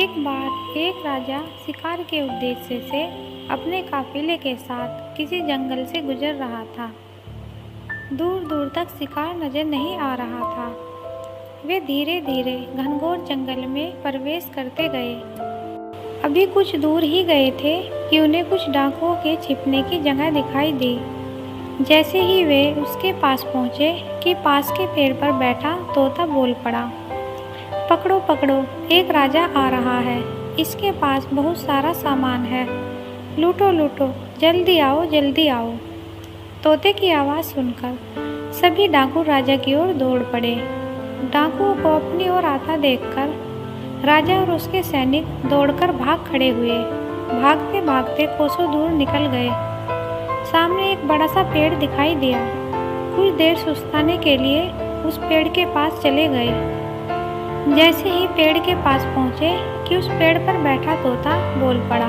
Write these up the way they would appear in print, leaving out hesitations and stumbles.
एक बार एक राजा शिकार के उद्देश्य से अपने काफिले के साथ किसी जंगल से गुजर रहा था। दूर दूर तक शिकार नजर नहीं आ रहा था। वे धीरे धीरे घनघोर जंगल में प्रवेश करते गए। अभी कुछ दूर ही गए थे कि उन्हें कुछ डाकुओं के छिपने की जगह दिखाई दी। जैसे ही वे उसके पास पहुँचे कि पास के पेड़ पर बैठा तोता बोल पड़ा, पकड़ो पकड़ो, एक राजा आ रहा है। इसके पास बहुत सारा सामान है, लूटो लूटो, जल्दी आओ जल्दी आओ। तोते की आवाज़ सुनकर सभी डाकू राजा की ओर दौड़ पड़े। डाकुओं को अपनी ओर आता देखकर राजा और उसके सैनिक दौड़कर भाग खड़े हुए। भागते भागते कोसों दूर निकल गए। सामने एक बड़ा सा पेड़ दिखाई दिया। कुछ देर सुस्ताने के लिए उस पेड़ के पास चले गए। जैसे ही पेड़ के पास पहुँचे कि उस पेड़ पर बैठा तोता बोल पड़ा,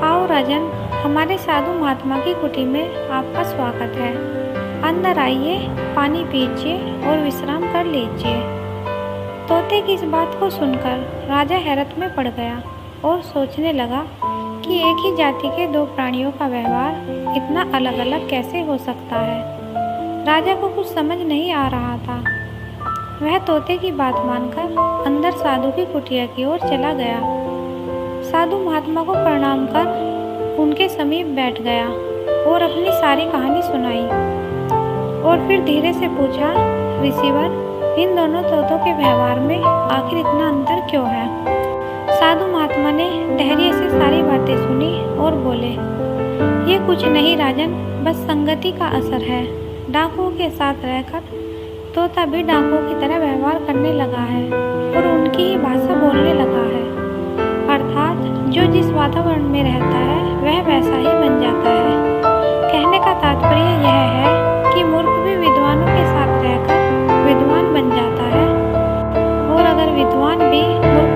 आओ राजन, हमारे साधु महात्मा की कुटी में आपका स्वागत है। अंदर आइए, पानी पीजिए और विश्राम कर लीजिए। तोते की इस बात को सुनकर राजा हैरत में पड़ गया और सोचने लगा कि एक ही जाति के दो प्राणियों का व्यवहार इतना अलग अलग कैसे हो सकता है। राजा को कुछ समझ नहीं आ रहा था। वह तोते की बात मानकर अंदर साधु की कुटिया की ओर चला गया। साधु महात्मा को प्रणाम कर उनके समीप बैठ गया और अपनी सारी कहानी सुनाई। और फिर धीरे से पूछा, ऋषिवर, इन दोनों तोतों के व्यवहार में आखिर इतना अंतर क्यों है? साधु महात्मा ने धैर्य से सारी बातें सुनी और बोले, ये कुछ नहीं राजन, बस संगति का असर है। डाकुओं के साथ रहकर तोता भी डाकुओं की तरह व्यवहार करने लगा है और उनकी ही भाषा बोलने लगा है। अर्थात जो जिस वातावरण में रहता है वह वैसा ही बन जाता है। कहने का तात्पर्य यह है कि मूर्ख भी विद्वानों के साथ रहकर विद्वान बन जाता है और अगर विद्वान भी मूर्ख